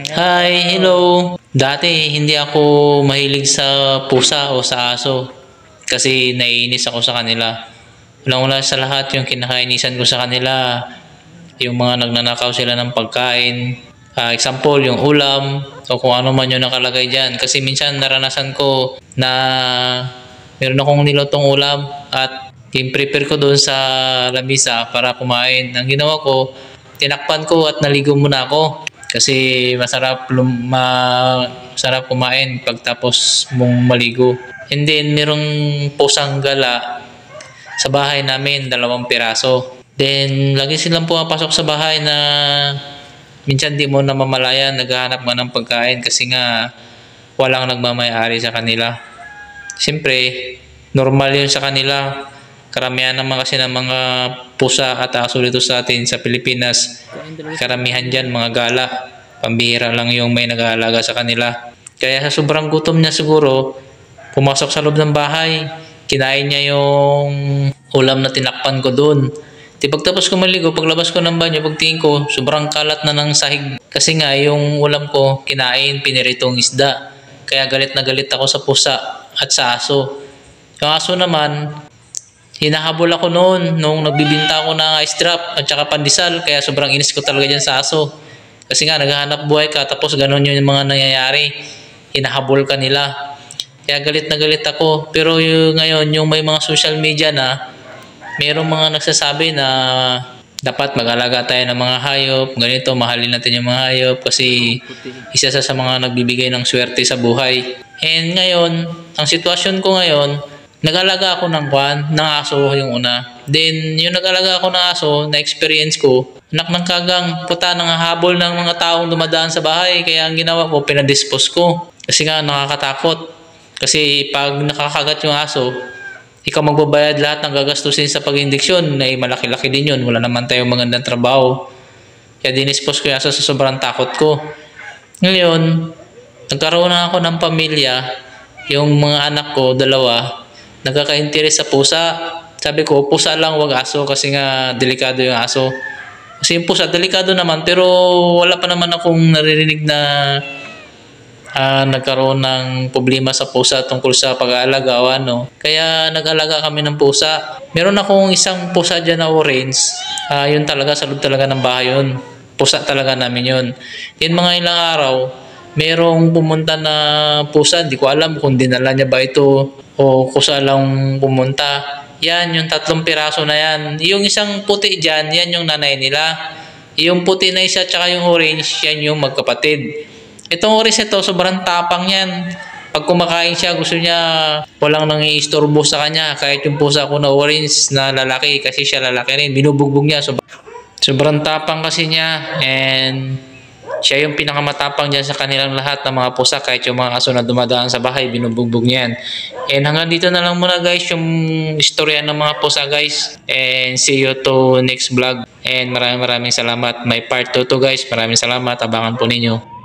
Hi, hello. Dati hindi ako mahilig sa pusa o sa aso kasi naiinis ako sa kanila. Unang-una sa lahat yung kinakainisan ko sa kanila, yung mga nagnanakaw sila ng pagkain. Example, yung ulam o kung ano man yung nakalagay dyan. Kasi minsan naranasan ko na meron akong nilutong ulam at prepare ko doon sa lamisa para kumain. Ang ginawa ko, tinakpan ko at naligo muna ako. Kasi masarap kumain pagtapos mong maligo. And then merong pusang gala sa bahay namin, 2 piraso. Then lagi silang pumapasok sa bahay na minsan di mo namamalayan, naghahanap nga ng pagkain kasi nga walang nagmamay-ari sa kanila. Siyempre, normal yun sa kanila. Karamihan naman kasi ng mga pusa at aso dito sa atin sa Pilipinas, karamihan dyan mga gala. Pambihira lang yung may nag-aalaga sa kanila. Kaya sa sobrang gutom niya siguro, pumasok sa loob ng bahay, kinain niya yung ulam na tinakpan ko doon. Pagtapos ko maligo, paglabas ko ng banyo, pagtingin ko, sobrang kalat na ng sahig. Kasi nga yung ulam ko, kinain, piniritong isda. Kaya galit na galit ako sa pusa at sa aso. Yung aso naman, hinahabol ako noon nung nagbibinta ako ng ice drop at saka pandesal, kaya sobrang inis ko talaga dyan sa aso. Kasi nga naghahanap buhay ka tapos ganun yung mga nangyayari, hinahabol ka nila. Kaya galit na galit ako. Pero ngayon yung may mga social media na mayroong mga nagsasabi na dapat mag-alaga tayo ng mga hayop, ganito, mahalin natin yung mga hayop kasi isa sa mga nagbibigay ng swerte sa buhay. And ngayon, ang sitwasyon ko ngayon, nag-alaga ako ng aso yung una. Then, yung nag-alaga ako ng aso, na-experience ko, anak ng kagang, puta, nangahabol ng mga taong dumadaan sa bahay. Kaya ang ginawa ko, pinadispose ko. Kasi nga, nakakatakot. Kasi pag nakakagat yung aso, ikaw magbabayad lahat ng gagastusin sa pag-injeksyon, na malaki-laki din yun. Wala naman tayong magandang trabaho. Kaya dinispose ko yung aso sa sobrang takot ko. Ngayon, nagkaroon na ako ng pamilya. Yung mga anak ko, 2, nagkaka-interes sa pusa. Sabi ko, pusa lang, wag aso kasi nga delikado yung aso. Kasi yung pusa, delikado naman, pero wala pa naman akong naririnig na nagkaroon ng problema sa pusa tungkol sa pag-aalaga o ano. Kaya nag-alaga kami ng pusa. Meron akong isang pusa dyan na orange. Yun talaga, sa loob talaga ng bahay yun. Pusa talaga namin yun. Then mga ilang araw, merong pumunta na pusa. Hindi ko alam kung dinala niya ba ito o kusa lang pumunta. Yan, yung 3 piraso na yan. Yung isang puti dyan, yan yung nanay nila. Yung puti na isa tsaka yung orange, yan yung magkapatid. Itong orange ito, sobrang tapang yan. Pag kumakain siya, gusto niya walang nangiistorbo sa kanya. Kahit yung pusa ko na orange na lalaki, kasi siya lalaki rin, binubugbog niya. Sobrang tapang kasi niya. And siya yung pinakamatapang dyan sa kanilang lahat ng mga pusa. Kahit yung mga aso na dumadaan sa bahay, binubugbog niya yan. And hanggang dito na lang muna guys yung istorya ng mga pusa guys. And see you to next vlog. And maraming salamat. May part 2 to guys. Maraming salamat. Abangan po ninyo.